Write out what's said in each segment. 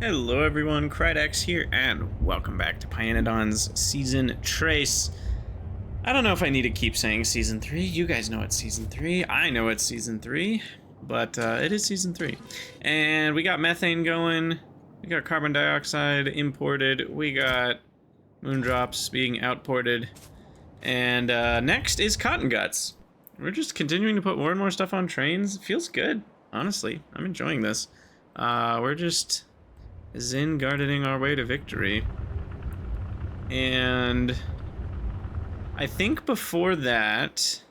Hello everyone, Krydex here, and welcome back to pYanodon's Season Trace. I don't know if I need to keep saying Season 3. You guys know it's Season 3. I know it's Season 3, but it is Season 3. And we got methane going, we got carbon dioxide imported, we got moondrops being outported, and next is Cottonguts. We're just continuing to put more and more stuff on trains. It feels good, honestly. I'm enjoying this. We're just Zen gardening our way to victory. And I think before that,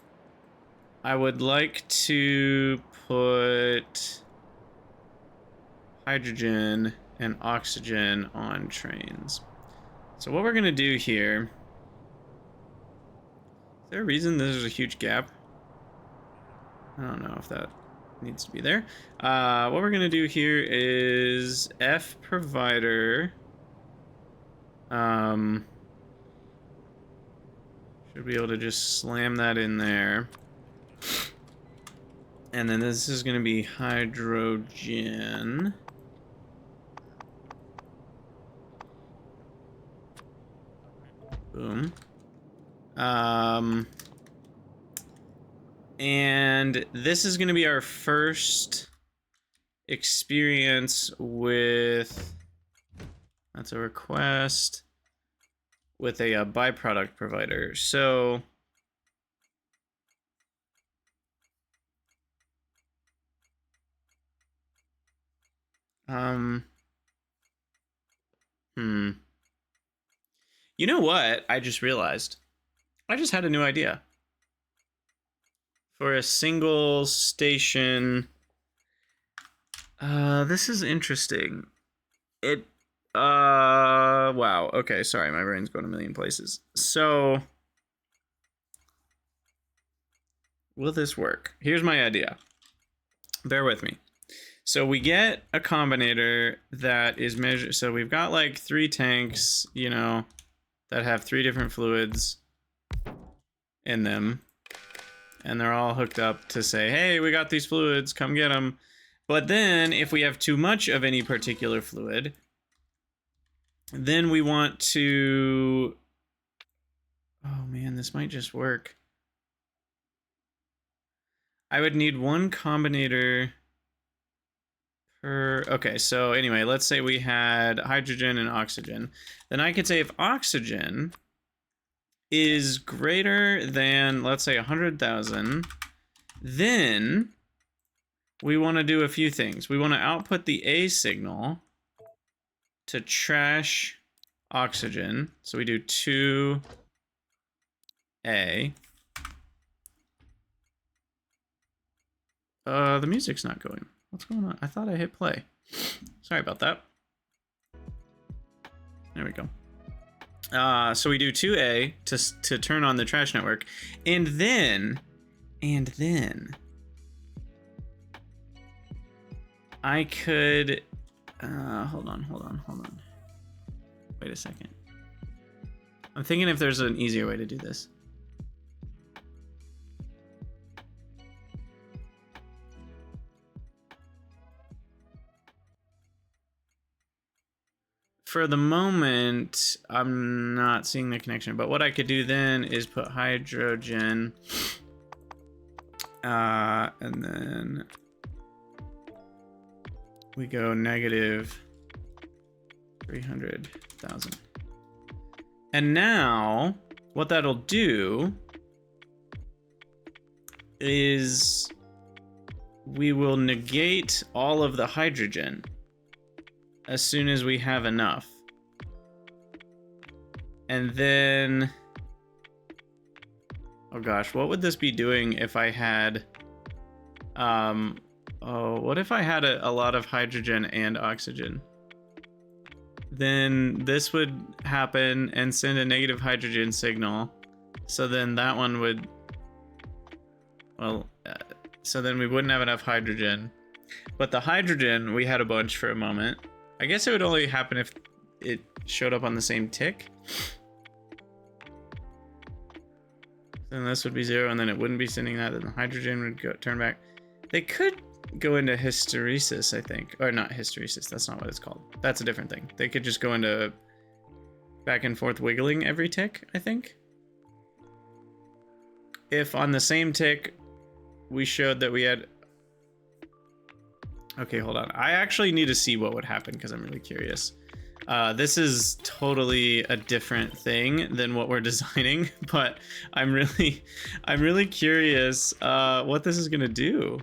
I would like to put hydrogen and oxygen on trains. So what we're gonna do here, is there a reason there's a huge gap? I don't know if that needs to be there. What we're gonna do here is F provider. Should be able to just slam that in there. And then this is gonna be hydrogen. Boom. And this is going to be our first experience with, that's a request, with a byproduct provider. So, you know what? I just realized. I just had a new idea. For a single station, this is interesting. Wow, okay, sorry, my brain's going a million places. So, will this work? Here's my idea. Bear with me. So we get a combinator that is measured, so we've got like 3 tanks, you know, that have 3 different fluids in them. And they're all hooked up to say, hey, we got these fluids, come get them. But then, if we have too much of any particular fluid, then we want to... Oh man, this might just work. I would need 1 combinator per... Okay, so anyway, let's say we had hydrogen and oxygen. Then I could say if oxygen is greater than, let's say, 100,000, then we want to do a few things. We want to output the A signal to trash oxygen. So we do 2A. The music's not going. What's going on? I thought I hit play. Sorry about that. There we go. So we do 2A to turn on the trash network, and then I could hold on. Wait a second. I'm thinking if there's an easier way to do this. For the moment, I'm not seeing the connection, but what I could do then is put hydrogen, and then we go negative 300,000. And now, what that'll do is we will negate all of the hydrogen as soon as we have enough. And then, oh gosh, what would this be doing if I had, what if I had a lot of hydrogen and oxygen? Then this would happen and send a negative hydrogen signal. So then that one would, well, so then we wouldn't have enough hydrogen. But the hydrogen, we had a bunch for a moment. I guess it would only happen if it showed up on the same tick. Then this would be 0, and then it wouldn't be sending that. Then the hydrogen would go turn back. They could go into hysteresis, I think. Or not hysteresis, that's not what it's called. That's a different thing. They could just go into back and forth wiggling every tick, I think. If on the same tick we showed that we had... Okay, hold on. I actually need to see what would happen because I'm really curious. This is totally a different thing than what we're designing, but I'm really curious what this is gonna do.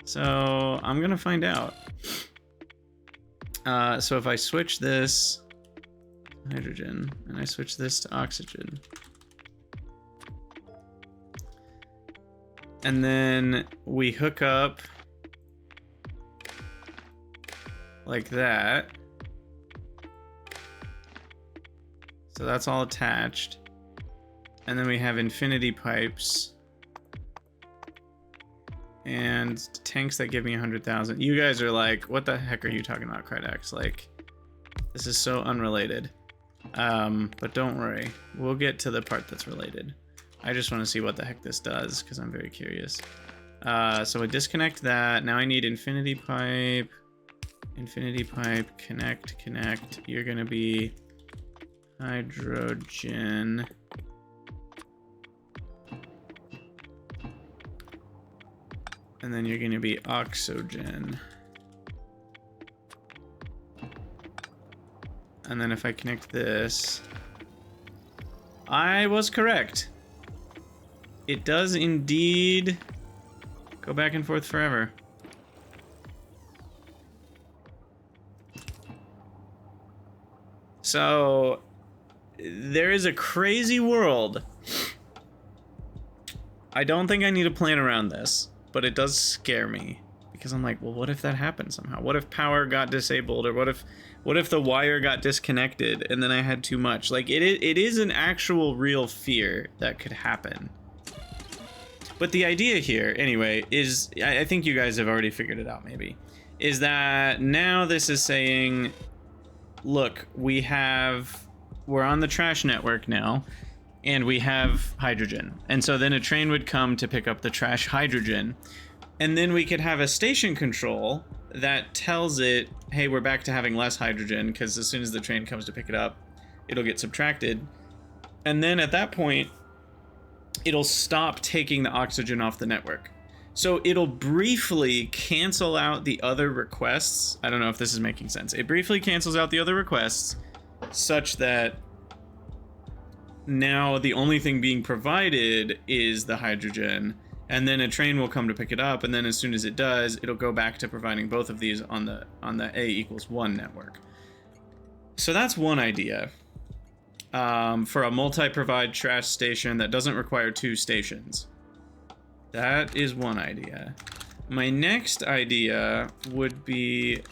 So I'm gonna find out. So if I switch this hydrogen and I switch this to oxygen, and then we hook up like that. So that's all attached. And then we have infinity pipes and tanks that give me 100,000. You guys are like, what the heck are you talking about, Krydex? Like, this is so unrelated. But don't worry, we'll get to the part that's related. I just want to see what the heck this does because I'm very curious. So I disconnect that. Now I need infinity pipe, connect. You're gonna be hydrogen. And then you're gonna be oxygen. And then if I connect this, I was correct. It does indeed go back and forth forever. So there is a crazy world. I don't think I need to plan around this, but it does scare me because I'm like, well, what if that happened somehow? What if power got disabled, or what if the wire got disconnected and then I had too much? Like it is an actual real fear that could happen. But the idea here, anyway, is, I think you guys have already figured it out maybe, is that now this is saying, look, we're on the trash network now, and we have hydrogen. And so then a train would come to pick up the trash hydrogen, and then we could have a station control that tells it, hey, we're back to having less hydrogen, because as soon as the train comes to pick it up, it'll get subtracted. And then at that point, it'll stop taking the oxygen off the network. So it'll briefly cancel out the other requests. I don't know if this is making sense. It briefly cancels out the other requests such that now the only thing being provided is the hydrogen, and then a train will come to pick it up, and then as soon as it does, it'll go back to providing both of these on the A=1 network. So that's one idea. For a multi-provide trash station that doesn't require two stations. That is one idea. My next idea would be,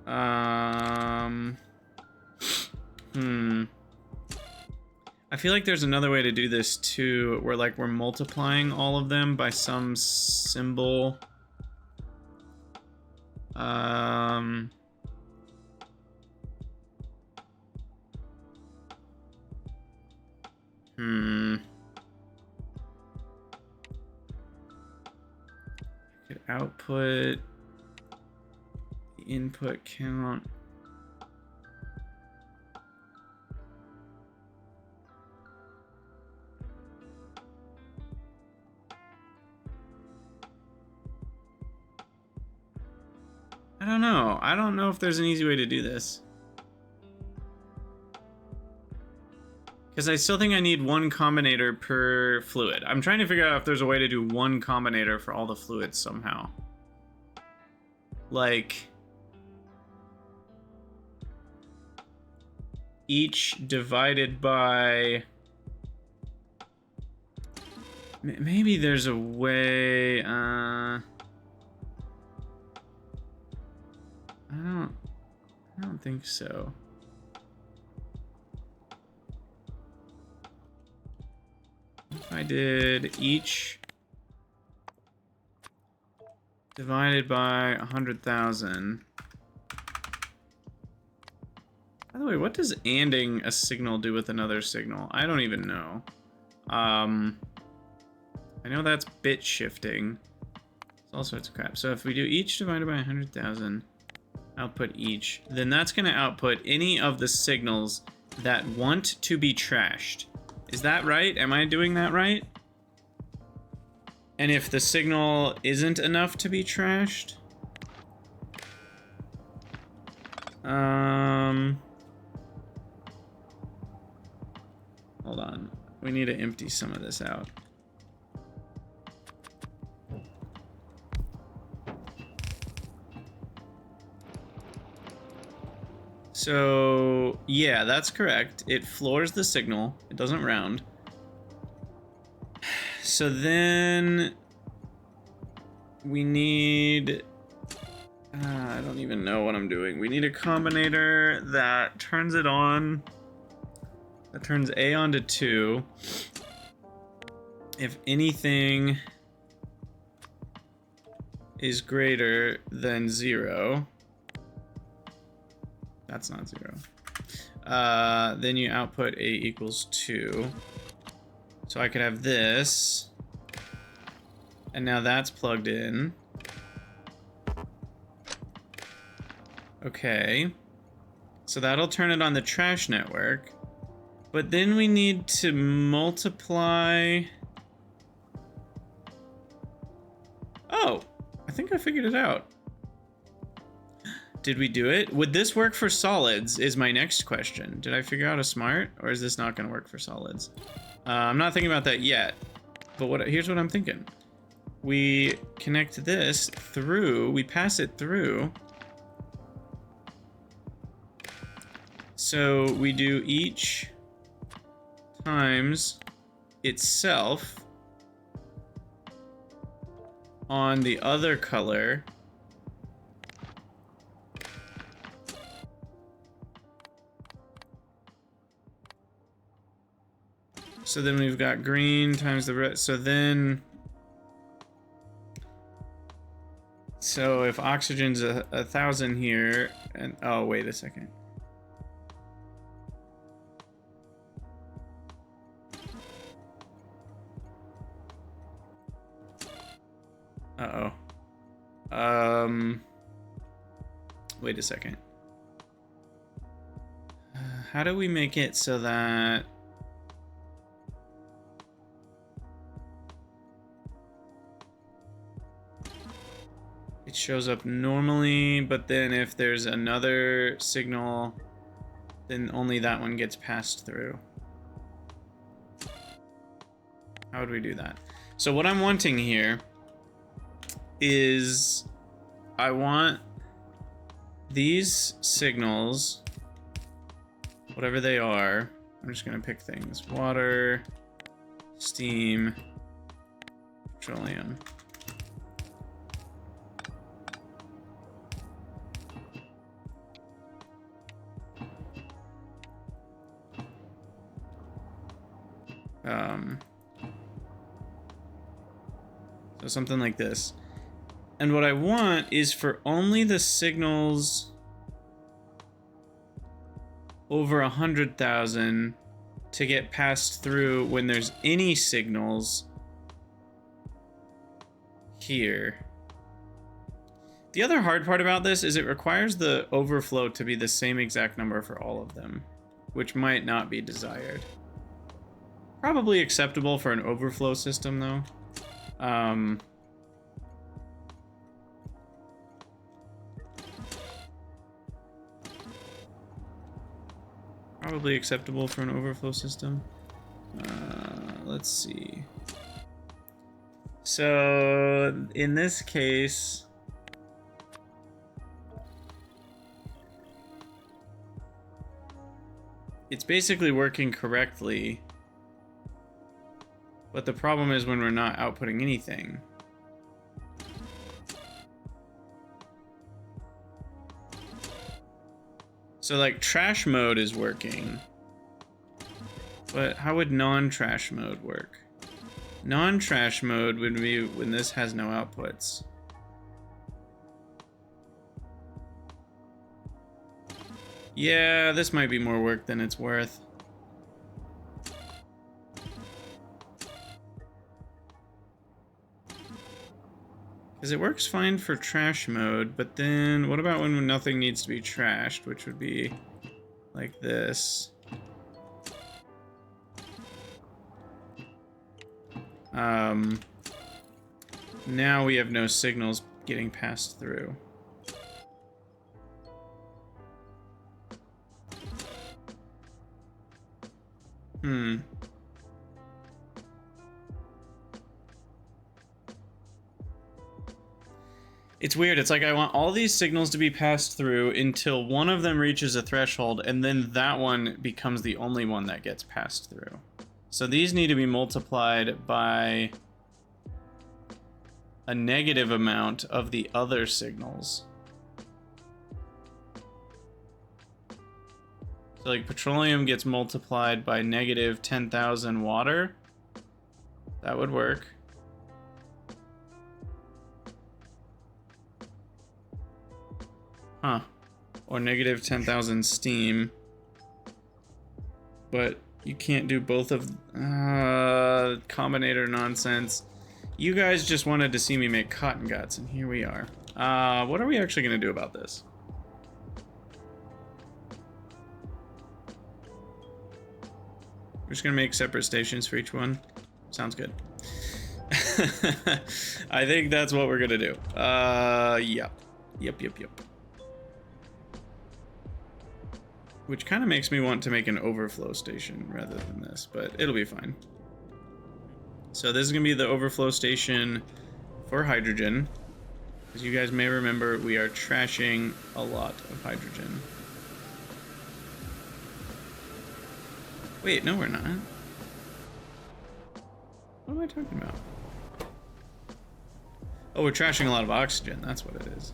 I feel like there's another way to do this too, where like we're multiplying all of them by some symbol. Could output the input count. I don't know. I don't know if there's an easy way to do this. Because I still think I need one combinator per fluid. I'm trying to figure out if there's a way to do one combinator for all the fluids somehow. Like, each divided by... Maybe there's a way... I don't think so. If I did each divided by 100,000. By the way, what does anding a signal do with another signal? I don't even know. I know that's bit shifting. It's all sorts of crap. So if we do each divided by 100,000, output each, then that's going to output any of the signals that want to be trashed. Is that right? Am I doing that right? And if the signal isn't enough to be trashed, hold on. We need to empty some of this out. So, yeah, that's correct. It floors the signal. It doesn't round. So then we need... I don't even know what I'm doing. We need a combinator that turns it on. That turns A onto 2. If anything is greater than 0. That's not 0. Then you output A equals 2. So I could have this. And now that's plugged in. Okay. So that'll turn it on the trash network. But then we need to multiply... Oh! I think I figured it out. Did we do it? Would this work for solids is my next question. Did I figure out a smart? Or is this not going to work for solids? I'm not thinking about that yet. But here's what I'm thinking. We connect this through, we pass it through. So we do each times itself on the other color. So then we've got green times the red. So then, so if oxygen's 1,000 here, and oh, wait a second. Uh-oh. Wait a second. How do we make it so that it shows up normally, but then if there's another signal, then only that one gets passed through? How would we do that? So what I'm wanting here is I want these signals, whatever they are, I'm just gonna pick things. Water, steam, petroleum. So something like this. And what I want is for only the signals over 100,000 to get passed through when there's any signals here. The other hard part about this is it requires the overflow to be the same exact number for all of them, which might not be desired. Probably acceptable for an overflow system, though. Probably acceptable for an overflow system. Let's see. So, in this case, it's basically working correctly. But the problem is when we're not outputting anything. So like trash mode is working. But how would non-trash mode work? Non-trash mode would be when this has no outputs. Yeah, this might be more work than it's worth. Because Because it works fine for trash mode, but then what about when nothing needs to be trashed, which would be like this. Now we have no signals getting passed through. It's weird. It's like I want all these signals to be passed through until one of them reaches a threshold, and then that one becomes the only one that gets passed through. So these need to be multiplied by a negative amount of the other signals. So like petroleum gets multiplied by negative 10,000 water. That would work. Huh. Or negative 10,000 steam. But you can't do both of... combinator nonsense. You guys just wanted to see me make Cottonguts, and here we are. What are we actually going to do about this? We're just going to make separate stations for each one. Sounds good. I think that's what we're going to do. Yep. Yep. Which kind of makes me want to make an overflow station rather than this, but it'll be fine. So this is going to be the overflow station for hydrogen. As you guys may remember, we are trashing a lot of hydrogen. Wait, no we're not. What am I talking about? Oh, we're trashing a lot of oxygen. That's what it is.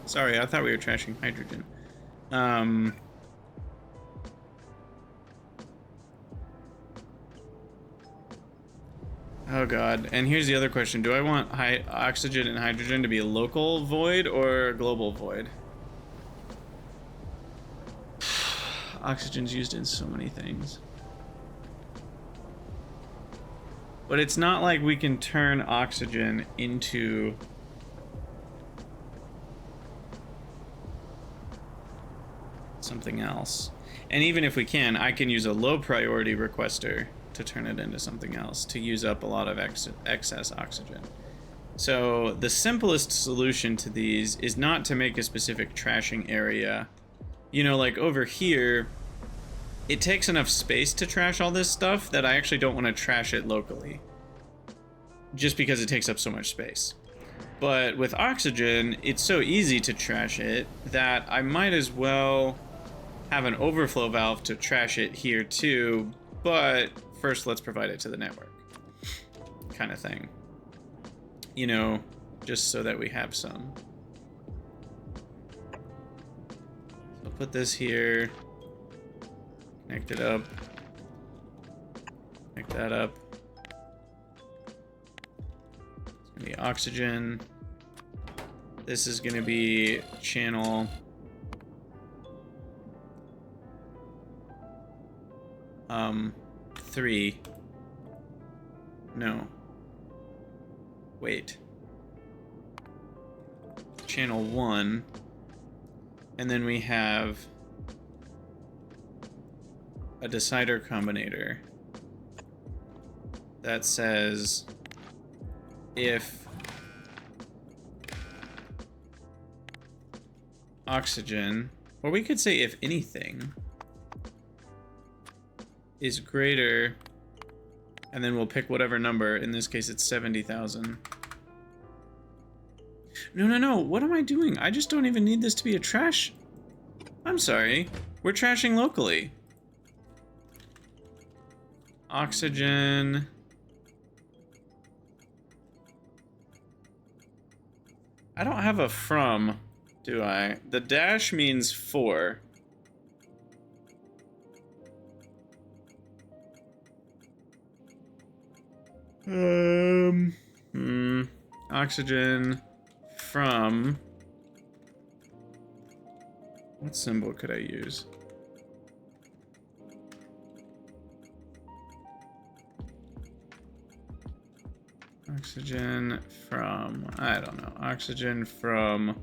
Sorry, I thought we were trashing hydrogen. Oh god, and here's the other question. Do I want oxygen and hydrogen to be a local void or a global void? Oxygen's used in so many things. But it's not like we can turn oxygen into... something else. And even if we can, I can use a low priority requester to turn it into something else, to use up a lot of excess oxygen. So the simplest solution to these is not to make a specific trashing area. You know, like over here, it takes enough space to trash all this stuff that I actually don't want to trash it locally. Just because it takes up so much space. But with oxygen, it's so easy to trash it that I might as well have an overflow valve to trash it here too, but first let's provide it to the network. Kind of thing. You know, just so that we have some. I'll put this here. Connect it up. Connect that up. It's gonna be oxygen. This is gonna be channel 3. No. Wait. Channel 1. And then we have a decider combinator that says if oxygen, or we could say if anything, is greater, and then we'll pick whatever number. In this case, it's 70,000. No. What am I doing? I just don't even need this to be a trash. I'm sorry. We're trashing locally. Oxygen. I don't have a from, do I? The dash means for. Oxygen from... What symbol could I use? Oxygen from, I don't know, oxygen from,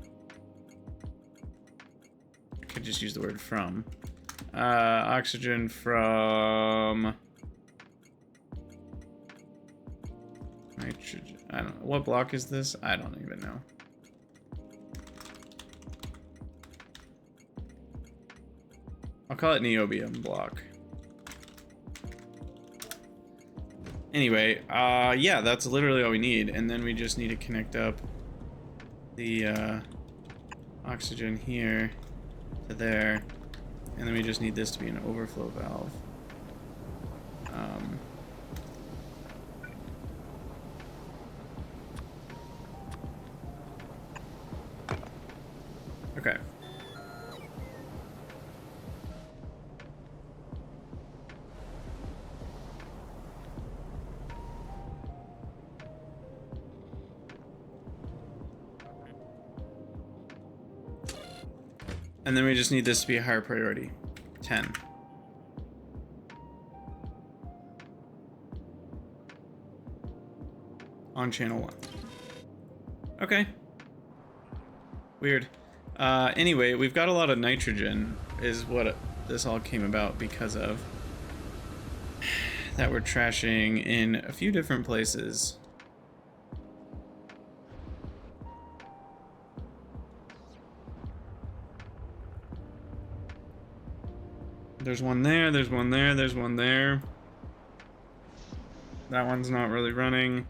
I could just use the word from. Oxygen from nitrogen. I don't know. What block is this? I don't even know. I'll call it niobium block. Anyway, yeah, that's literally all we need. And then we just need to connect up the oxygen here to there. And then we just need this to be an overflow valve. Okay. And then we just need this to be a higher priority. 10. On channel 1. Okay. Weird. Anyway, we've got a lot of nitrogen, is what this all came about because of. That we're trashing in a few different places. There's one there, there's one there, there's one there. That one's not really running.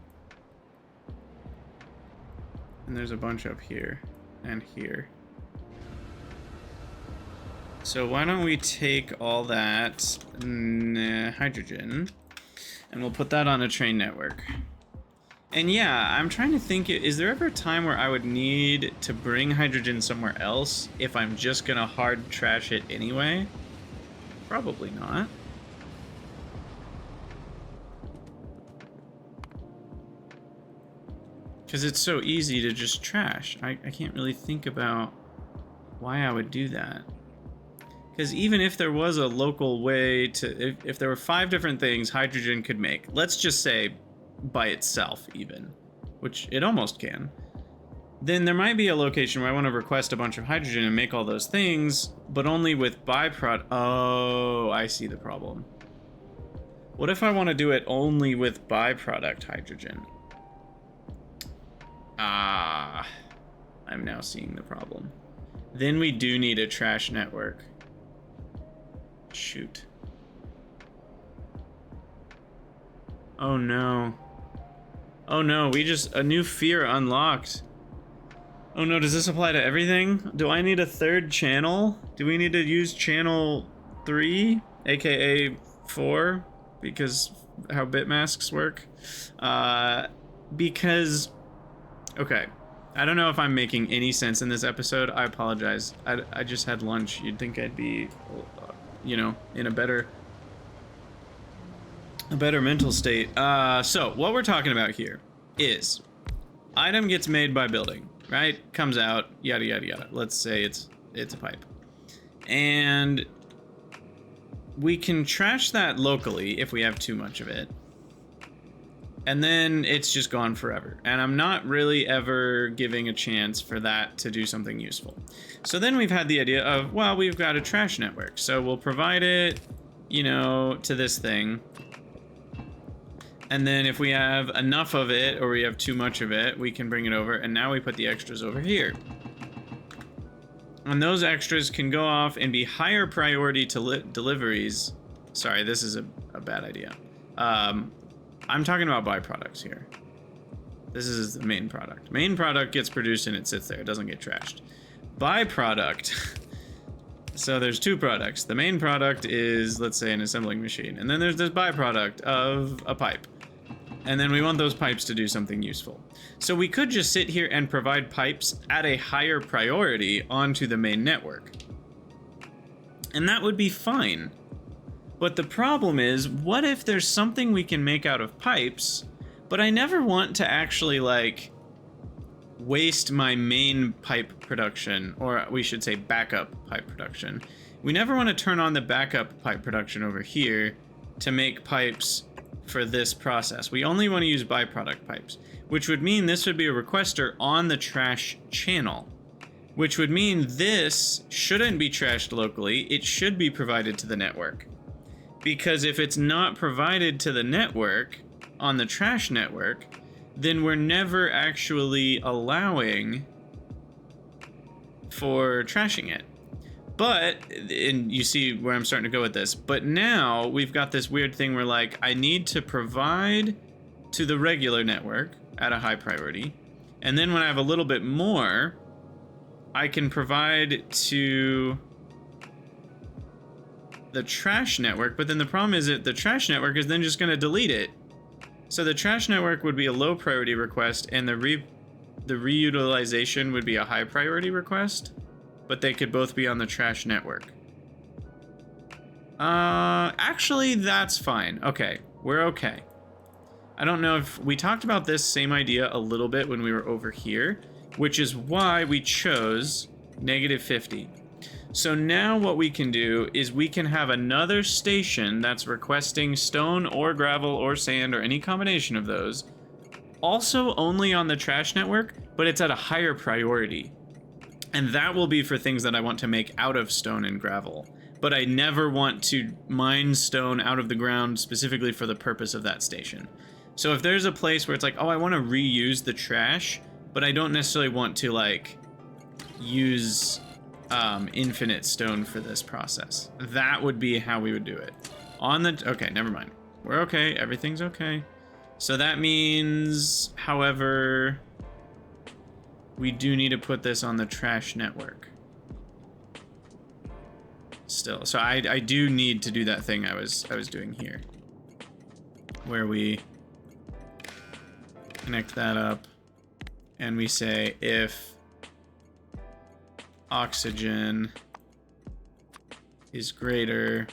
And there's a bunch up here and here. So why don't we take all that hydrogen and we'll put that on a train network. And yeah, I'm trying to think, is there ever a time where I would need to bring hydrogen somewhere else if I'm just gonna hard trash it anyway? Probably not. Because it's so easy to just trash. I can't really think about why I would do that. Because even if there was a local way to... If there were 5 different things hydrogen could make, let's just say by itself even, which it almost can, then there might be a location where I want to request a bunch of hydrogen and make all those things, but only with byproduct. Oh, I see the problem. What if I want to do it only with byproduct hydrogen? Ah, I'm now seeing the problem. Then we do need a trash network. Shoot. Oh no. Oh no, a new fear unlocked. Oh no, does this apply to everything? Do I need a 3rd channel? Do we need to use channel 3, aka 4, because how bitmasks work? Because, okay, I don't know if I'm making any sense in this episode. I apologize. I just had lunch. You'd think I'd be, you know, in a better mental state. So what we're talking about here is item gets made by building. Right? Comes out, yada, yada, yada. Let's say it's a pipe. And we can trash that locally if we have too much of it. And then it's just gone forever. And I'm not really ever giving a chance for that to do something useful. So then we've had the idea of, well, we've got a trash network. So we'll provide it, you know, to this thing. And then if we have enough of it, or we have too much of it, we can bring it over, and now we put the extras over here. And those extras can go off and be higher priority to deliveries. Sorry, this is a bad idea. I'm talking about byproducts here. This is the main product. Main product gets produced and it sits there. It doesn't get trashed. Byproduct. So there's 2 products. The main product is, let's say, an assembling machine. And then there's this byproduct of a pipe. And then we want those pipes to do something useful. So we could just sit here and provide pipes at a higher priority onto the main network. And that would be fine. But the problem is, what if there's something we can make out of pipes, but I never want to actually, like, waste my main pipe production, or we should say backup pipe production. We never want to turn on the backup pipe production over here to make pipes for this process. We only want to use byproduct pipes, which would mean this would be a requester on the trash channel, which would mean this shouldn't be trashed locally. It should be provided to the network. Because if it's not provided to the network on the trash network, then we're never actually allowing for trashing it. But, and you see where I'm starting to go with this, but now we've got this weird thing where like, I need to provide to the regular network at a high priority. And then when I have a little bit more, I can provide to the trash network. But then the problem is that the trash network is then just going to delete it. So the trash network would be a low priority request and the reutilization would be a high priority request. But they could both be on the trash network. Actually, that's fine. Okay, we're okay. I don't know if we talked about this same idea a little bit when we were over here, which is why we chose -50. So now what we can do is we can have another station that's requesting stone or gravel or sand or any combination of those, also only on the trash network, but it's at a higher priority. And that will be for things that I want to make out of stone and gravel. But I never want to mine stone out of the ground specifically for the purpose of that station. So if there's a place where it's like, oh, I want to reuse the trash, but I don't necessarily want to like use infinite stone for this process, that would be how we would do it. Okay, never mind. We're okay. Everything's okay. So that means, however, we do need to put this on the trash network still. So I do need to do that thing I was doing here, where we connect that up and we say if oxygen is greater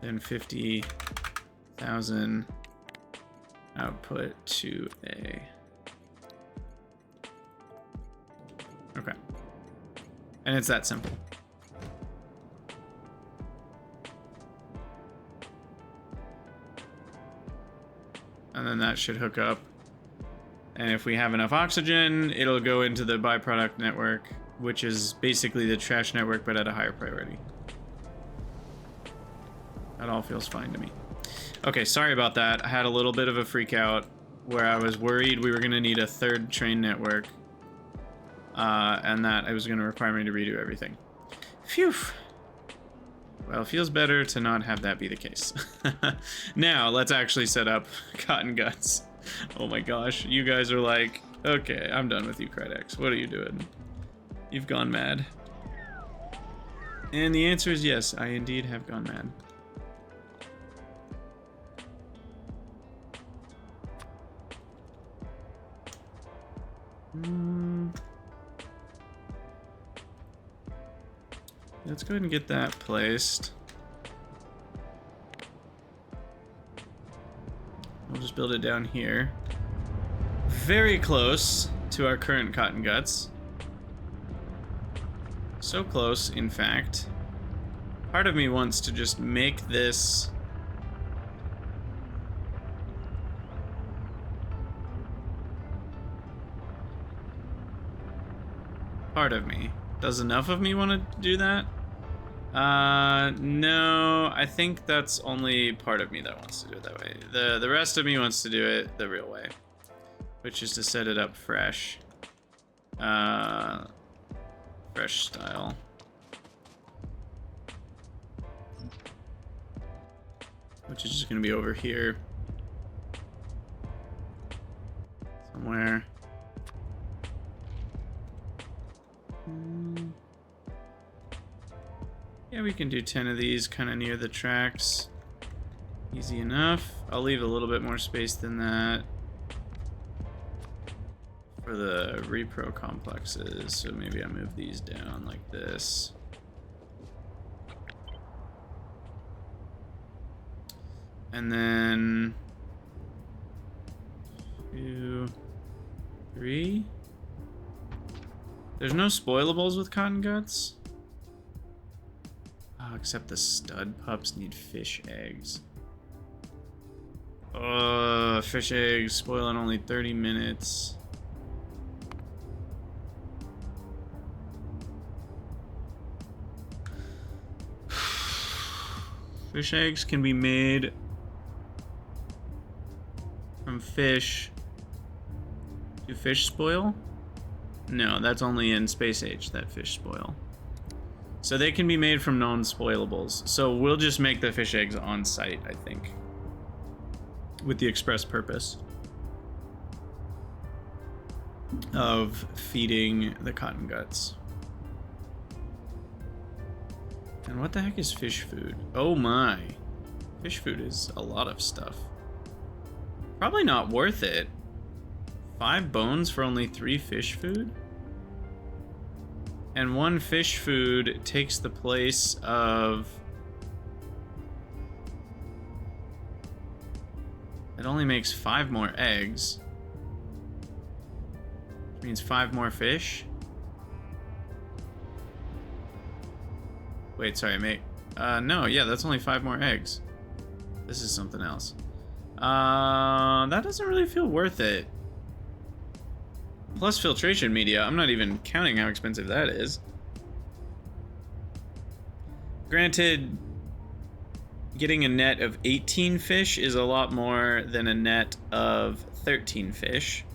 than 50,000 output to a. Okay. And it's that simple. And then that should hook up. And if we have enough oxygen, it'll go into the byproduct network, which is basically the trash network, but at a higher priority. That all feels fine to me. Okay, sorry about that. I had a little bit of a freak out where I was worried we were going to need a third train network. And that it was going to require me to redo everything. Phew. Well, it feels better to not have that be the case. Now, let's actually set up Cottonguts. Oh my gosh, you guys are like, okay, I'm done with you, Cridex. What are you doing? You've gone mad. And the answer is yes, I indeed have gone mad. Let's go ahead and get that placed. We'll just build it down here. Very close to our current Cottonguts. So close, in fact. Part of me wants to just make this... Part of me. Does enough of me want to do that? No, I think that's only part of me that wants to do it that way. The rest of me wants to do it the real way, which is to set it up fresh. Fresh style. Which is just going to be over here. Somewhere. Yeah, we can do 10 of these kind of near the tracks. Easy enough. I'll leave a little bit more space than that for the repro complexes. So maybe I move these down like this. And then 2, 3. There's no spoilables with Cottonguts. Oh, except the stud pups need fish eggs. Fish eggs spoil in only 30 minutes. Fish eggs can be made from fish. Do fish spoil? No, that's only in space age that fish spoil. So they can be made from non-spoilables. So we'll just make the fish eggs on site, I think, with the express purpose of feeding the Cottonguts. And what the heck is fish food? Oh my. Fish food is a lot of stuff. Probably not worth it. 5 bones for only 3 fish food? And 1 fish food takes the place of... It only makes 5 more eggs. Which means 5 more fish. Wait, sorry, mate. No, yeah, that's only 5 more eggs. This is something else. That doesn't really feel worth it. Plus filtration media. I'm not even counting how expensive that is. Granted, getting a net of 18 fish is a lot more than a net of 13 fish.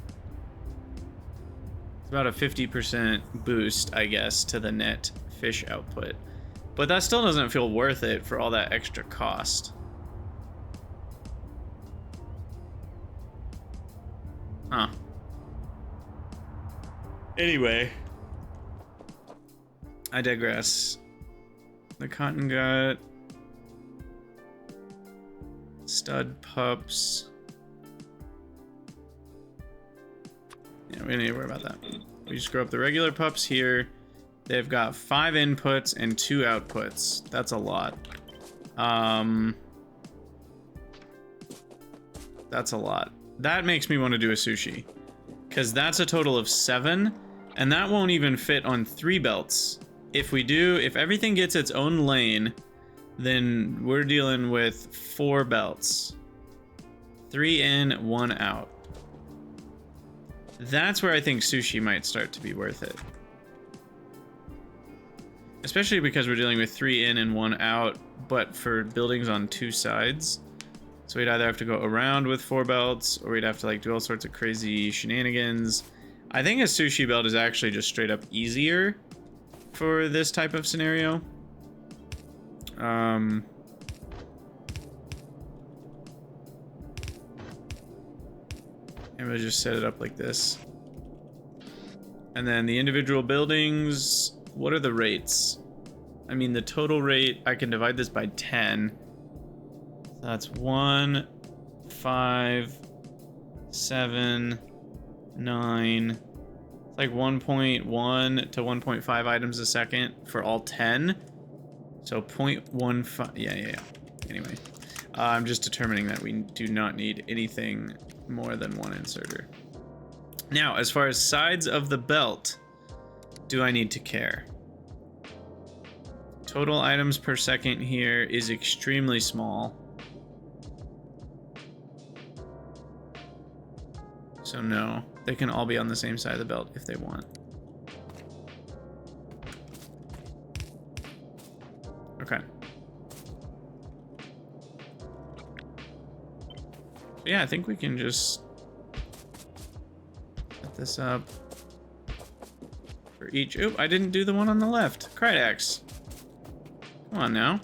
It's about a 50% boost, I guess, to the net fish output. But that still doesn't feel worth it for all that extra cost. Huh. Anyway, I digress. The Cottongut, stud pups. Yeah, we don't need to worry about that. We just grow up the regular pups here. They've got 5 inputs and 2 outputs. That's a lot. That's a lot. That makes me want to do a sushi, because that's a total of 7, and that won't even fit on 3 belts. If everything gets its own lane, then we're dealing with 4 belts. 3 in, 1 out. That's where I think sushi might start to be worth it. Especially because we're dealing with 3 in and 1 out, but for buildings on 2 sides. So we'd either have to go around with 4 belts, or we'd have to like do all sorts of crazy shenanigans. I think a sushi belt is actually just straight up easier for this type of scenario. Maybe I'll just set it up like this. And then the individual buildings, what are the rates? I mean, the total rate, I can divide this by 10. So that's 1, 5, 7, 9. It's like 1.1 to 1.5 items a second for all 10. So 0.15, yeah. Anyway, I'm just determining that we do not need anything more than 1 inserter. Now, as far as sides of the belt, do I need to care? Total items per second here is extremely small. So no, they can all be on the same side of the belt if they want. Okay. Yeah, I think we can just set this up for each. Oop, I didn't do the one on the left. Krydax. Come on now.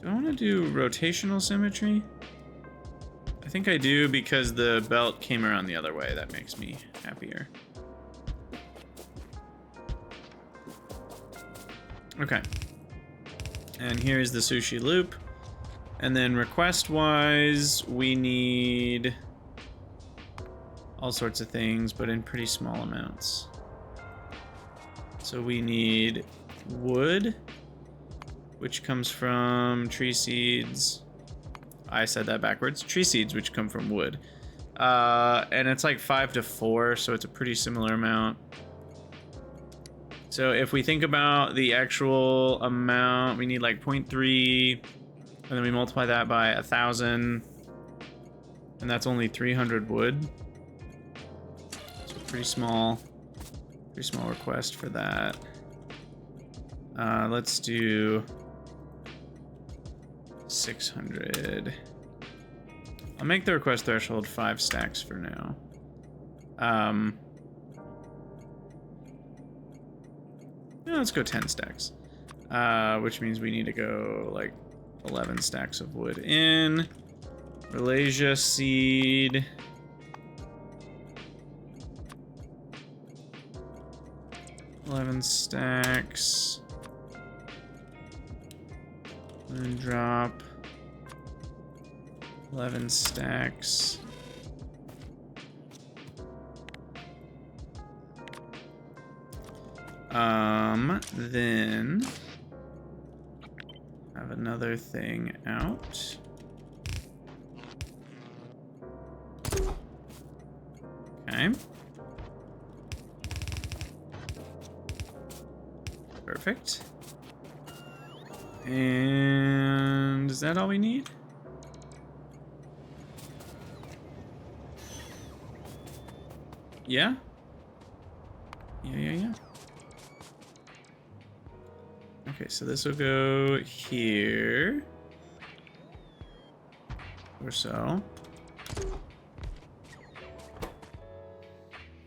Do I want to do rotational symmetry? I think I do because the belt came around the other way. That makes me happier. Okay. And here's the sushi loop. And then request-wise, we need all sorts of things, but in pretty small amounts. So we need wood, which comes from tree seeds. I said that backwards. Tree seeds, which come from wood. And it's like 5 to 4, so it's a pretty similar amount. So if we think about the actual amount, we need like 0.3, and then we multiply that by 1,000, and that's only 300 wood. So pretty small request for that. Let's do 600. I'll make the request threshold 5 stacks for now. Let's go 10 stacks. Which means we need to go like 11 stacks of wood in. Malaysia seed. $11 stacks. And drop 11 stacks. Then have another thing out. Okay. Perfect. And is that all we need? Yeah? Yeah. Okay, so this will go here. Or so.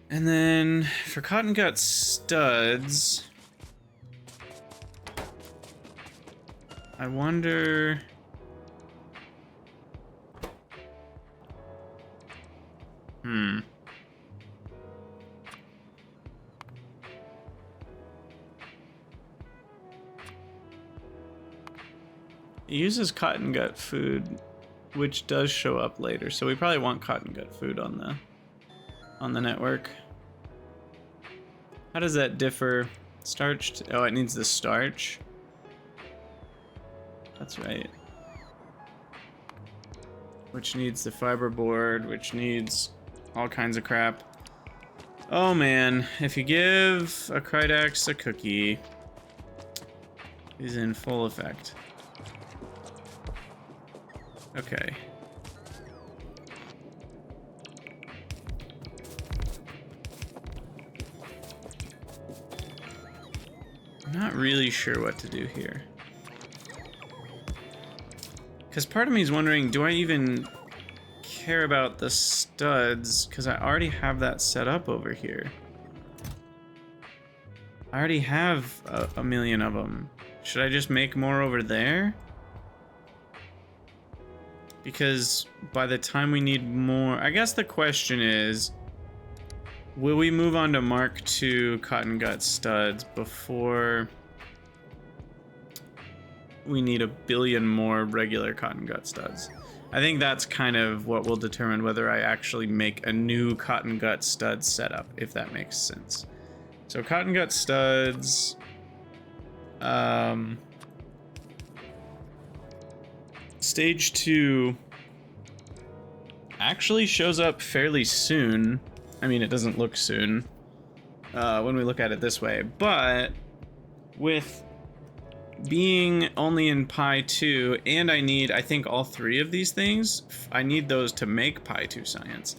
And then for Cottongut studs, I wonder... It uses Cottongut food, which does show up later, so we probably want Cottongut food on the network. How does that differ? Starched? Oh, it needs the starch. That's right. Which needs the fiberboard, which needs all kinds of crap. Oh man, if you give a Krydax a cookie, he's in full effect. Okay. I'm not really sure what to do here. Because part of me is wondering, do I even care about the studs? Because I already have that set up over here. I already have a million of them. Should I just make more over there? Because by the time we need more... I guess the question is, will we move on to Mark II Cottongut studs before we need a billion more regular Cottongut studs? I think that's kind of what will determine whether I actually make a new Cottongut stud setup, if that makes sense. So Cottongut studs... Stage 2 actually shows up fairly soon. I mean, it doesn't look soon when we look at it this way, but with being only in Pi 2, and I need, I think, all 3 of these things, I need those to make Pi 2 science.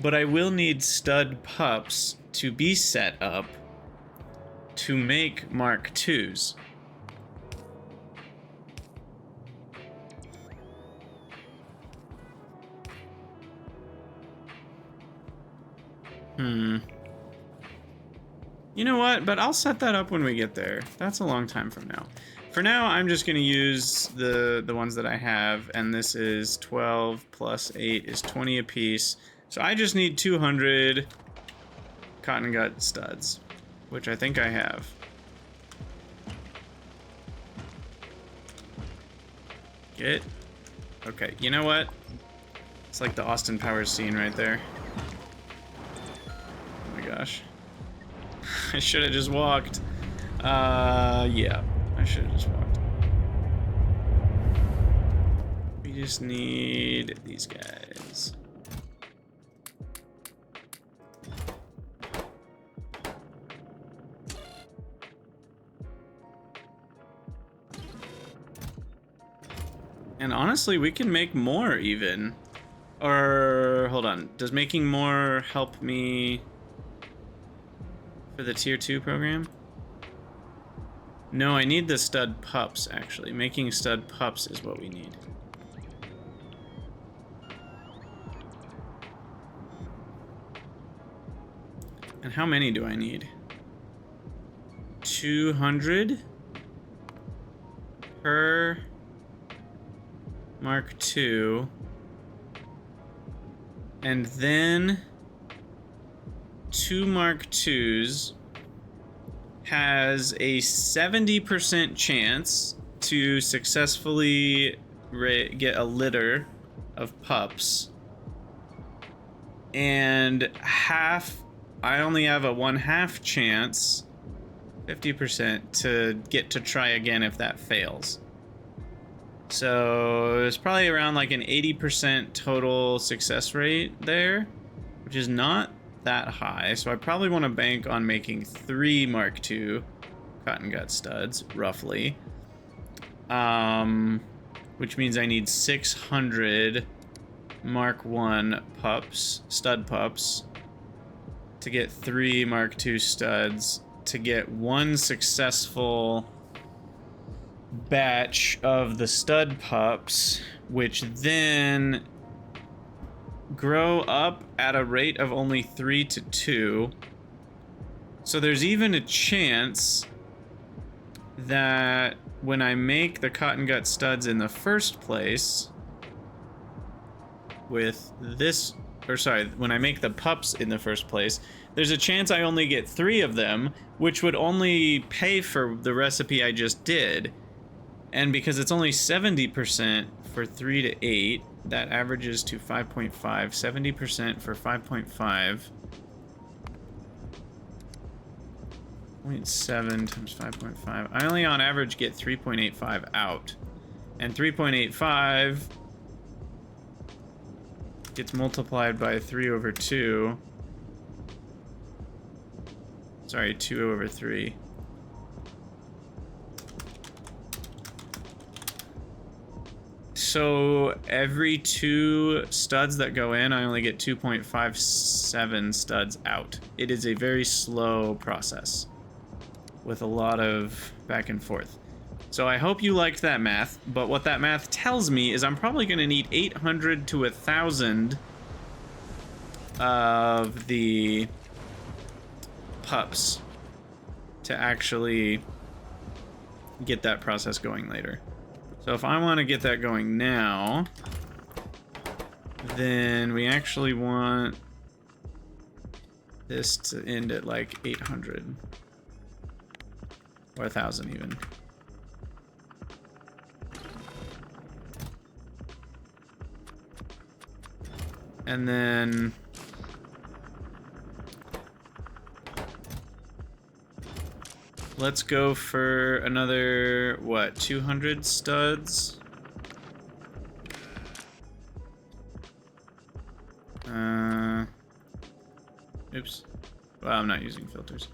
But I will need stud pups to be set up to make Mark IIs. You know what? But I'll set that up when we get there. That's a long time from now. For now, I'm just going to use the ones that I have, and this is 12 plus 8 is 20 apiece. So I just need 200 Cottongut studs, which I think I have. Get. Okay, you know what? It's like the Austin Powers scene right there. Oh my gosh. I should have just walked. Yeah, I should have just walked. We just need these guys. And honestly, we can make more even. Or, hold on. Does making more help me for the tier 2 program? No, I need the stud pups, actually. Making stud pups is what we need. And how many do I need? 200 per Mark II. And then 2 Mark IIs has a 70% chance to successfully get a litter of pups. And I only have a 1/2 chance, 50%, to get to try again if that fails. So it's probably around like an 80% total success rate there, which is not that high. So I probably want to bank on making 3 Mark II Cottongut studs, roughly. Which means I need 600 Mark I pups, stud pups, to get 3 Mark II studs, to get 1 successful batch of the stud pups, which then grow up at a rate of only 3 to 2. So there's even a chance that when I make the Cottongut studs in the first place with this, or sorry, when I make the pups in the first place, there's a chance I only get 3 of them, which would only pay for the recipe I just did. And because it's only 70% for 3 to 8, that averages to 5.5. 70% for 5.5. 0.7 times 5.5. I only on average get 3.85 out. And 3.85 gets multiplied by 3/2. Sorry, 2/3. So every 2 studs that go in, I only get 2.57 studs out. It is a very slow process with a lot of back and forth. So I hope you liked that math, but what that math tells me is I'm probably going to need 800 to 1,000 of the pups to actually get that process going later. So if I want to get that going now, then we actually want this to end at like 800 or 1,000 even. And then let's go for another, what, 200 studs? Oops. Well, I'm not using filters.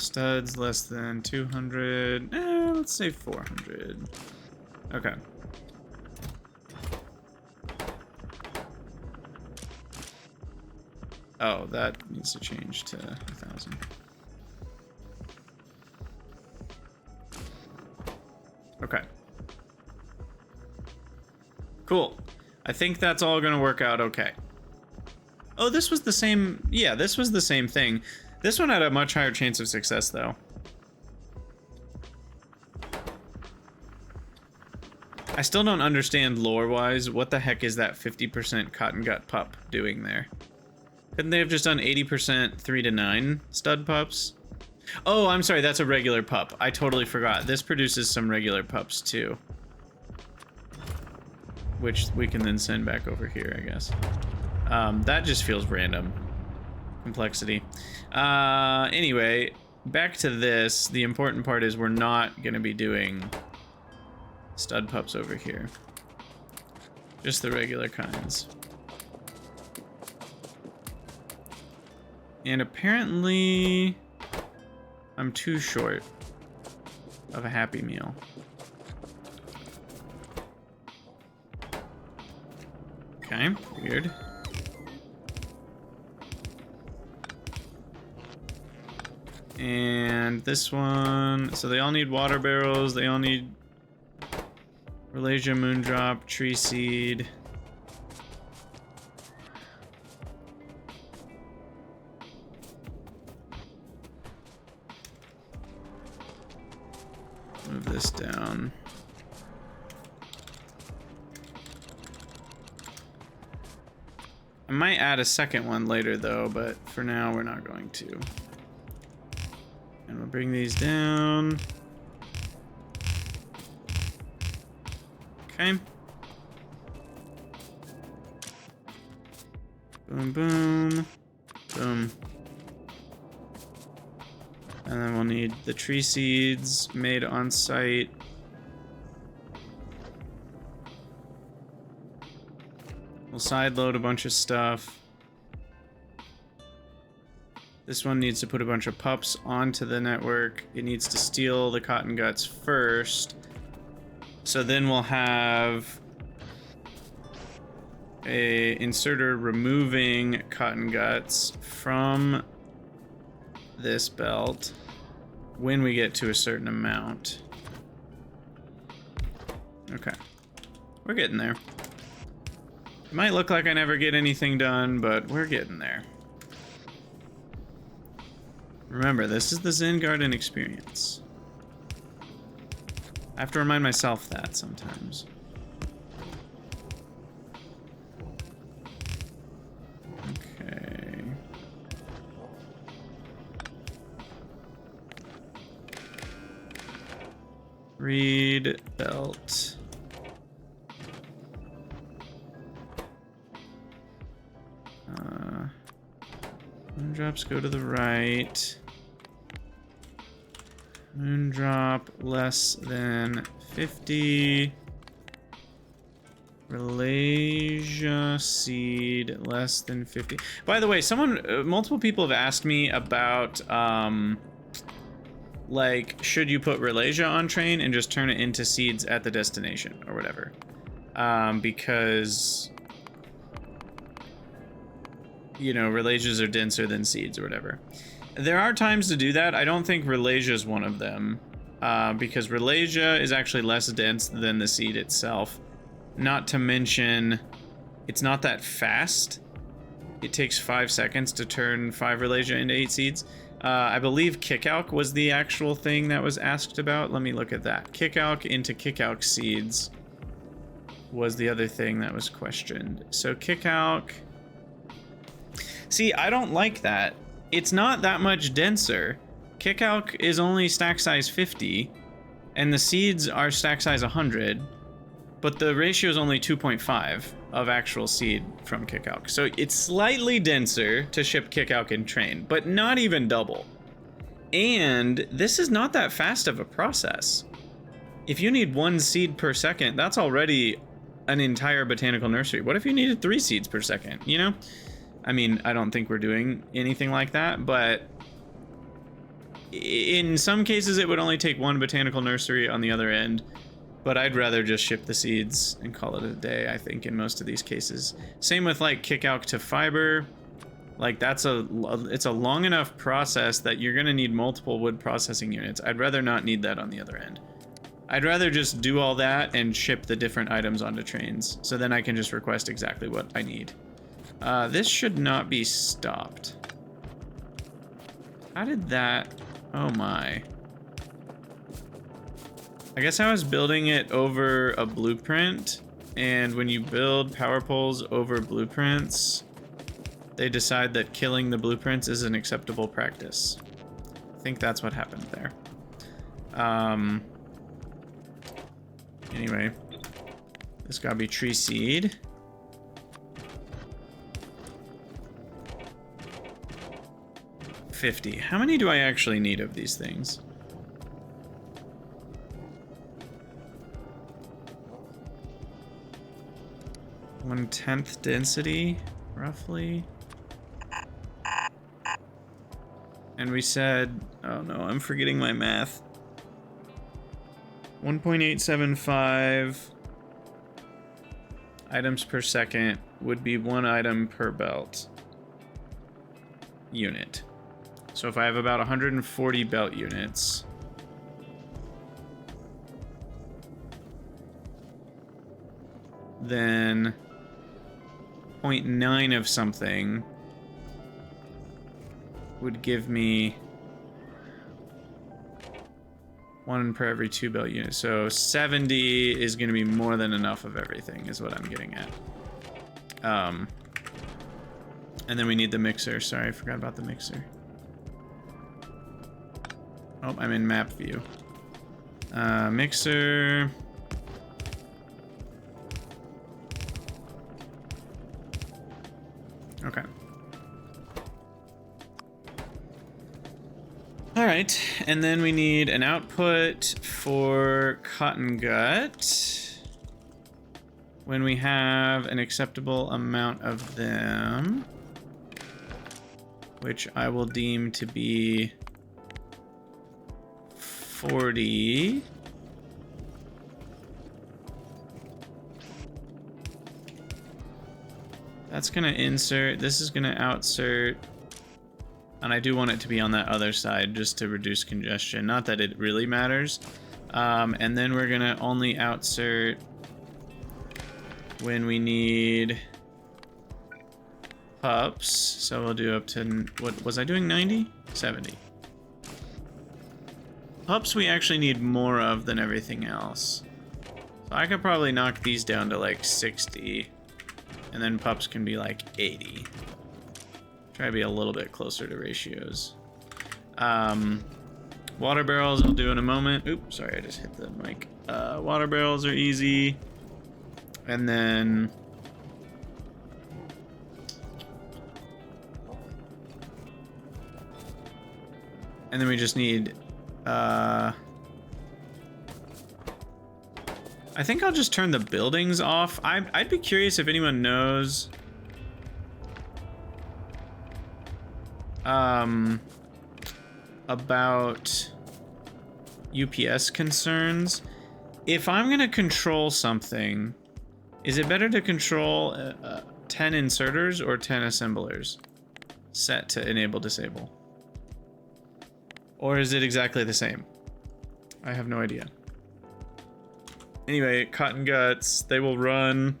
Studs less than 200. Let's say 400. Okay. Oh, that needs to change to 1,000. Okay. Cool. I think that's all gonna work out okay. Oh, this was the same... Yeah, this was the same thing. This one had a much higher chance of success, though. I still don't understand lore-wise, what the heck is that 50% Cottongut pup doing there? Couldn't they have just done 80% 3 to 9 stud pups? Oh, I'm sorry, that's a regular pup. I totally forgot. This produces some regular pups, too. Which we can then send back over here, I guess. That just feels random. Complexity. Anyway, back to this. The important part is we're not going to be doing stud pups over here. Just the regular kinds. And apparently I'm too short of a Happy Meal. Okay, weird. And this one, so they all need water barrels, they all need Malaysia Moondrop, Tree Seed. Move this down. I might add a second one later though, but for now we're not going to. And we'll bring these down. Okay. Boom, boom, boom. And then we'll need the tree seeds made on site. We'll side load a bunch of stuff. This one needs to put a bunch of pups onto the network. It needs to steal the Cottonguts first. So then we'll have a inserter removing Cottonguts from this belt when we get to a certain amount. Okay. We're getting there. It might look like I never get anything done, but we're getting there. Remember, this is the Zen Garden experience. I have to remind myself that sometimes. Okay. Read belt. Moondrops go to the right. Moondrop less than 50. Malaysia seed less than 50. By the way, multiple people have asked me about, like, should you put Malaysia on train and just turn it into seeds at the destination or whatever? Because, you know, Malaysias are denser than seeds or whatever. There are times to do that. I don't think Malaysia is one of them, because Malaysia is actually less dense than the seed itself. Not to mention, it's not that fast. It takes 5 seconds to turn 5 Malaysia into 8 seeds. I believe Kickalc was the actual thing that was asked about. Let me look at that. Kickalc into Kickalc seeds was the other thing that was questioned. So Kickalc... See, I don't like that. It's not that much denser. Kickalc is only stack size 50, and the seeds are stack size 100, but the ratio is only 2.5 of actual seed from Kickalc. So it's slightly denser to ship Kickalc in train, but not even double. And this is not that fast of a process. If you need 1 seed per second, that's already an entire botanical nursery. What if you needed 3 seeds per second, you know? I mean, I don't think we're doing anything like that, but in some cases it would only take 1 botanical nursery on the other end, but I'd rather just ship the seeds and call it a day, I think, in most of these cases. Same with like Kickalc to fiber. Like it's a long enough process that you're gonna need multiple wood processing units. I'd rather not need that on the other end. I'd rather just do all that and ship the different items onto trains, so then I can just request exactly what I need. This should not be stopped. How did that... Oh my. I guess I was building it over a blueprint, and when you build power poles over blueprints, they decide that killing the blueprints is an acceptable practice. I think that's what happened there. Anyway, this gotta be tree seed. $50. How many do I actually need of these things? One-tenth density, roughly. And we said, oh no, I'm forgetting my math. 1.875 items per second would be 1 item per belt unit. So if I have about 140 belt units, then 0.9 of something would give me 1 per every 2 belt units. So 70 is going to be more than enough of everything, is what I'm getting at. And then we need the mixer. Sorry, I forgot about the mixer. Oh, I'm in map view. Mixer. Okay. All right, and then we need an output for Cottongut when we have an acceptable amount of them, which I will deem to be 40. That's gonna insert, this is gonna outsert, and I do want it to be on that other side just to reduce congestion. Not that it really matters. And then we're gonna only outsert when we need pups. So we'll do up to, what was I doing, 90? 70. Pups we actually need more of than everything else. So I could probably knock these down to like 60. And then pups can be like 80. Try to be a little bit closer to ratios. Water barrels I'll do in a moment. Oops, sorry, I just hit the mic. Water barrels are easy. And then we just need I think I'll just turn the buildings off. I'd be curious if anyone knows about UPS concerns. If I'm gonna control something, is it better to control 10 inserters or 10 assemblers set to enable disable? Or is it exactly the same? I have no idea. Anyway, Cottonguts, they will run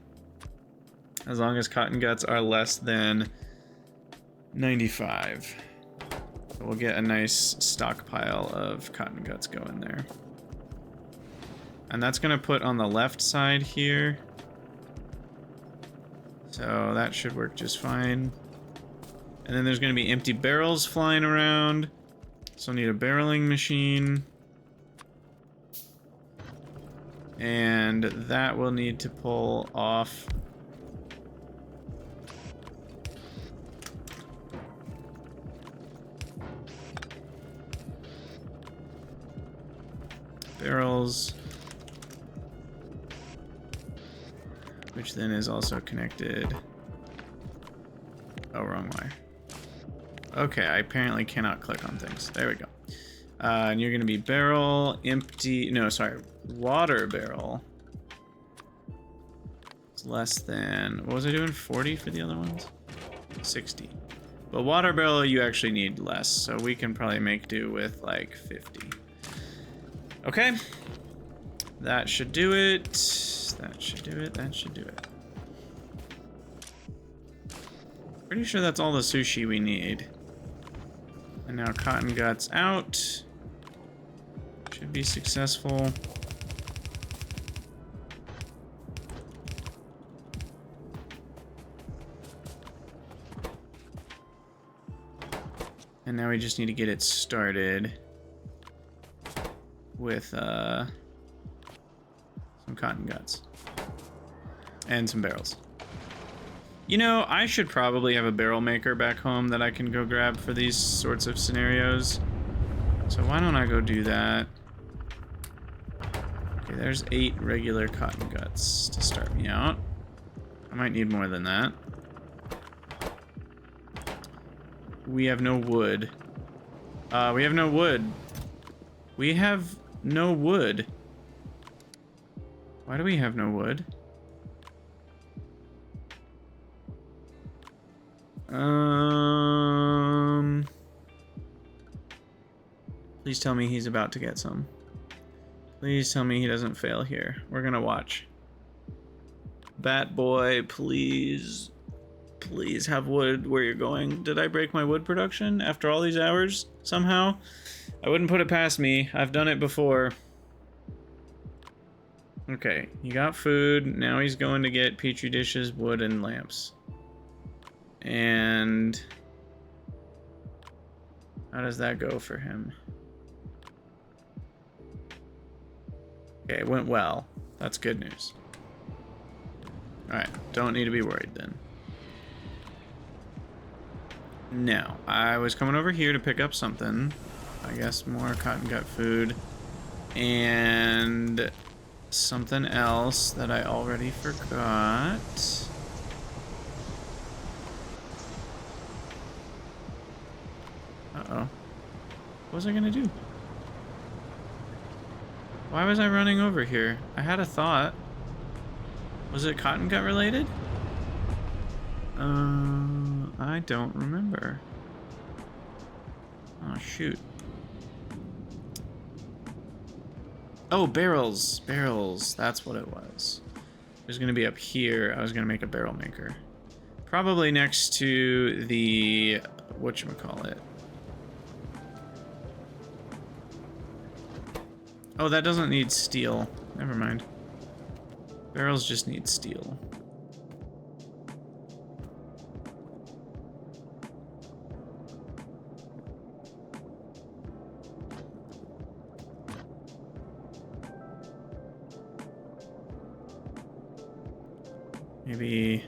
as long as Cottonguts are less than 95. So we'll get a nice stockpile of Cottonguts going there. And that's gonna put on the left side here. So that should work just fine. And then there's gonna be empty barrels flying around. So I need a barreling machine. And that will need to pull off barrels, which then is also connected. Oh, wrong wire. Okay, I apparently cannot click on things. There we go. And you're gonna be barrel, empty, no, sorry, water barrel. It's less than, what was I doing, 40 for the other ones? 60. But water barrel, you actually need less, so we can probably make do with like 50. Okay. That should do it. That should do it, that should do it. Pretty sure that's all the sushi we need. And now Cottonguts out. Should be successful. And now we just need to get it started with some Cottonguts and some barrels. You know, I should probably have a barrel maker back home that I can go grab for these sorts of scenarios. So why don't I go do that? Okay, there's 8 regular Cottonguts to start me out. I might need more than that. We have no wood. We have no wood. We have no wood. Why do we have no wood? Please tell me he's about to get some. Please tell me he doesn't fail here. We're gonna watch. Bat boy, please. Please have wood where you're going. Did I break my wood production after all these hours somehow? I wouldn't put it past me. I've done it before. Okay, he got food. Now he's going to get petri dishes, wood, and lamps. And how does that go for him? Okay, it went well. That's good news. Alright, don't need to be worried then. No, I was coming over here to pick up something. I guess more cotton gut food. And something else that I already forgot. Uh-oh. What was I gonna do? Why was I running over here? I had a thought. Was it cotton gut related? I don't remember. Oh, shoot. Oh, barrels. Barrels. That's what it was. It was going to be up here. I was going to make a barrel maker. Probably next to the... whatchamacallit. Oh, that doesn't need steel. Never mind. Barrels just need steel. Maybe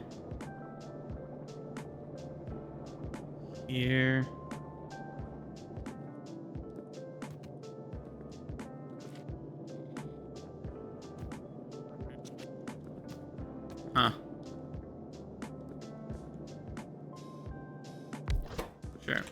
here. Huh. Sure.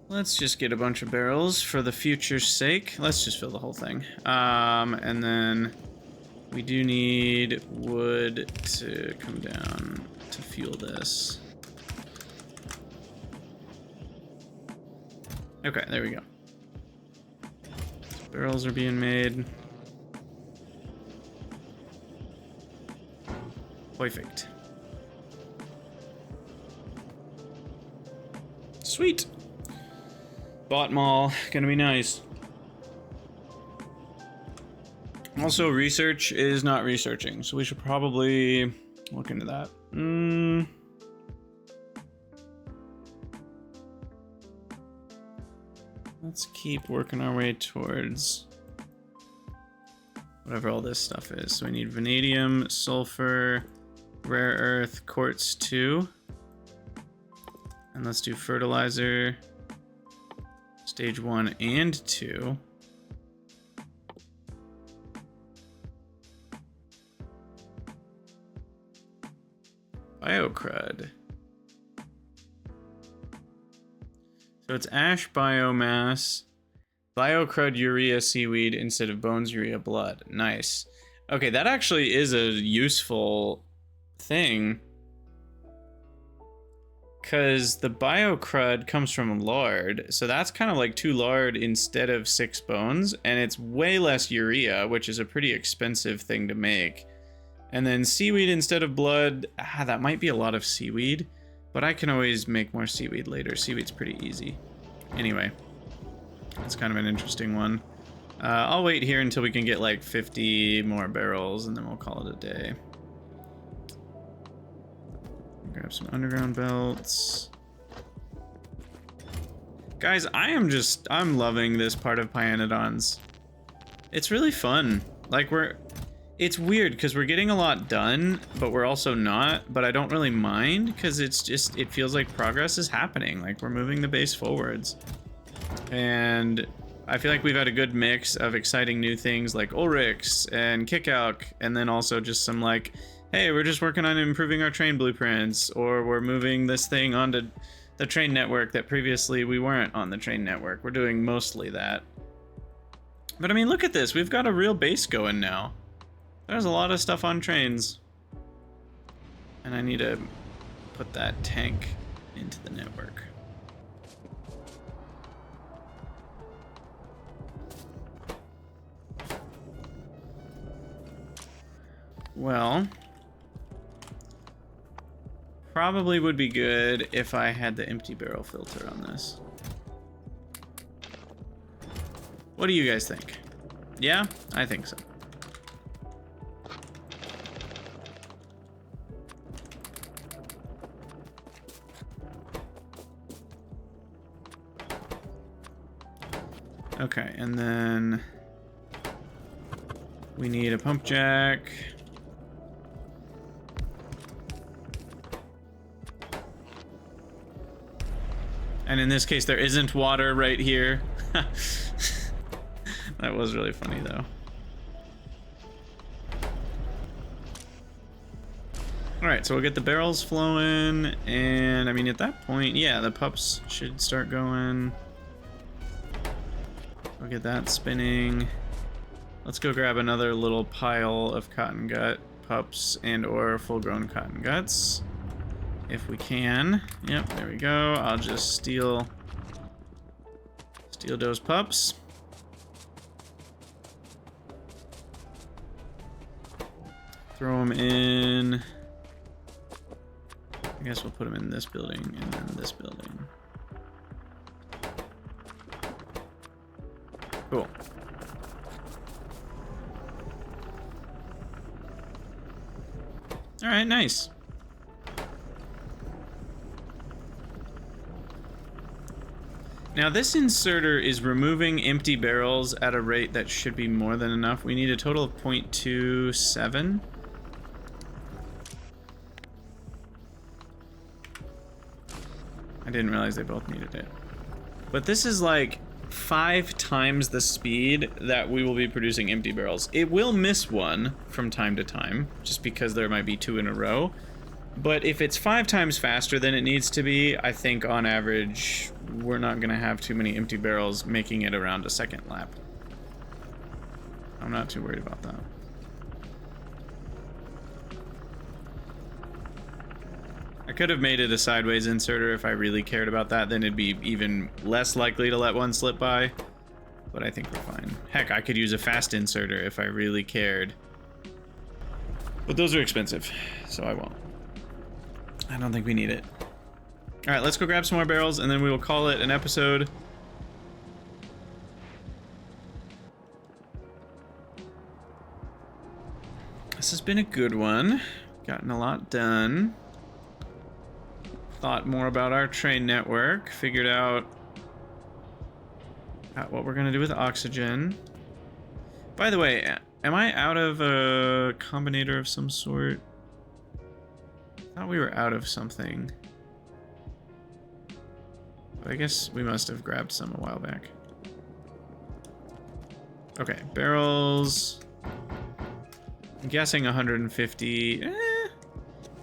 Let's just get a bunch of barrels for the future's sake. Let's just fill the whole thing. And then we do need wood to come down to fuel this. Okay, there we go. Barrels are being made. Perfect. Sweet. Bought mall, gonna be nice. Also, research is not researching, so we should probably look into that. Let's keep working our way towards whatever all this stuff is. So we need vanadium, sulfur, rare earth, quartz 2. And let's do fertilizer. Stage 1 and 2. Biocrud. So it's ash biomass, biocrud urea seaweed instead of bones urea blood. Nice. Okay, that actually is a useful thing. Because the biocrud comes from lard, so that's kind of like 2 lard instead of 6 bones, and it's way less urea, which is a pretty expensive thing to make. And then seaweed instead of blood, that might be a lot of seaweed, but I can always make more seaweed later. Seaweed's pretty easy. Anyway, that's kind of an interesting one. I'll wait here until we can get like 50 more barrels, and then we'll call it a day. Grab some underground belts. Guys, I'm loving this part of Pyanodon's. It's really fun. Like, it's weird because we're getting a lot done, but we're also not, but I don't really mind because it feels like progress is happening. Like, we're moving the base forwards. And I feel like we've had a good mix of exciting new things like Ulrichs and Kickout, and then also just some like hey, we're just working on improving our train blueprints, or we're moving this thing onto the train network that previously we weren't on the train network. We're doing mostly that. But I mean, look at this. We've got a real base going now. There's a lot of stuff on trains. And I need to put that tank into the network. Well, probably would be good if I had the empty barrel filter on this. What do you guys think? Yeah, I think so. Okay, and then we need a pump jack. And in this case, there isn't water right here. That was really funny, though. Alright, so we'll get the barrels flowing, and I mean, at that point, yeah, the pups should start going. We'll get that spinning. Let's go grab another little pile of cotton gut pups and or full-grown cotton guts. If we can. Yep, there we go. I'll just steal those pups. Throw them in. I guess we'll put them in this building and then this building. Cool. All right, nice. Now this inserter is removing empty barrels at a rate that should be more than enough. We need a total of 0.27. I didn't realize they both needed it. But this is like 5 times the speed that we will be producing empty barrels. It will miss one from time to time, just because there might be 2 in a row. But if it's 5 times faster than it needs to be, I think on average, we're not gonna have too many empty barrels making it around a second lap. I'm not too worried about that. I could have made it a sideways inserter if I really cared about that, then it'd be even less likely to let one slip by. But I think we're fine. Heck, I could use a fast inserter if I really cared. But those are expensive, so I won't. I don't think we need it. Alright, let's go grab some more barrels and then we will call it an episode. This has been a good one. Gotten a lot done. Thought more about our train network. Figured out what we're gonna do with oxygen. By the way, am I out of a combinator of some sort? I thought we were out of something. But I guess we must have grabbed some a while back. Okay, barrels. I'm guessing 150.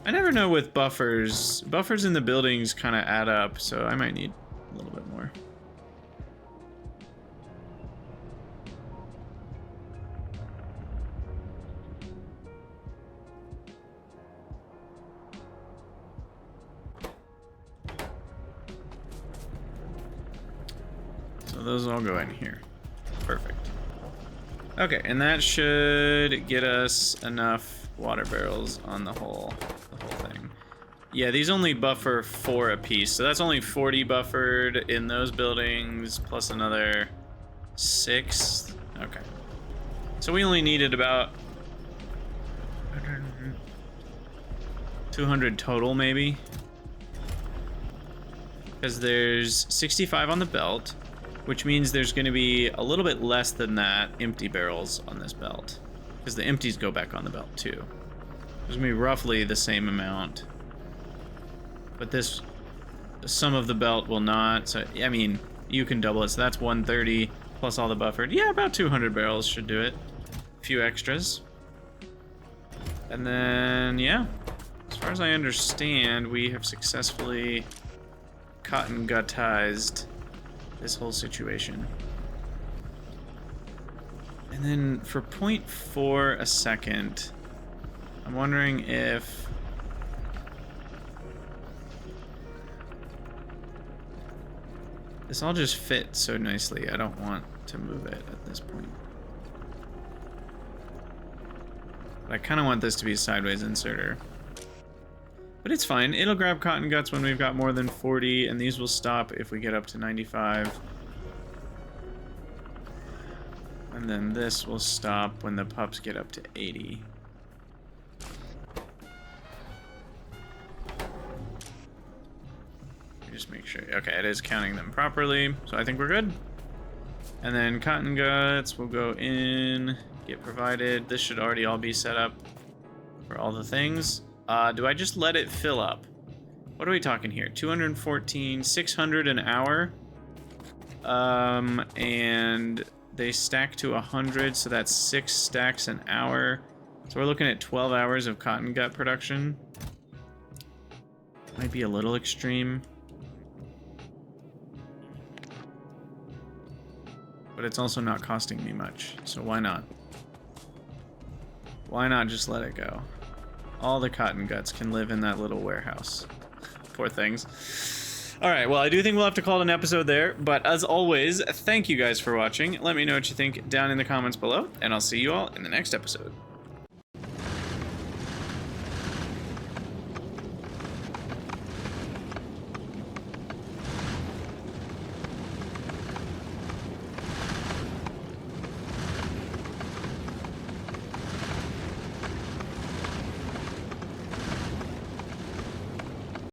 I never know with buffers. Buffers in the buildings kind of add up, so I might need a little bit more. So those all go in here. Perfect. Okay, and that should get us enough water barrels on the whole thing. Yeah, these only buffer 4 apiece, so that's only 40 buffered in those buildings, plus another 6. Okay. So we only needed about 200 total, maybe? Because there's 65 on the belt, which means there's going to be a little bit less than that empty barrels on this belt. Because the empties go back on the belt, too. There's going to be roughly the same amount. But this, some of the belt will not. So, I mean, you can double it. So that's 130 plus all the buffered. Yeah, about 200 barrels should do it. A few extras. And then, yeah, as far as I understand, we have successfully Cottongutized this whole situation. And then for 0.4 a second, I'm wondering if this all just fits so nicely. I don't want to move it at this point. But I kind of want this to be a sideways inserter. But it's fine. It'll grab Cottonguts when we've got more than 40, and these will stop if we get up to 95. And then this will stop when the pups get up to 80. Just make sure. Okay, it is counting them properly, so I think we're good. And then Cottonguts will go in, get provided. This should already all be set up for all the things. Do I just let it fill up? What are we talking here? 214, 600 an hour. And they stack to 100, so that's 6 stacks an hour. So we're looking at 12 hours of cotton gut production. Might be a little extreme. But it's also not costing me much, so why not? Why not just let it go? All the cotton guts can live in that little warehouse. Poor things. Alright, well, I do think we'll have to call it an episode there, but as always, thank you guys for watching. Let me know what you think down in the comments below, and I'll see you all in the next episode.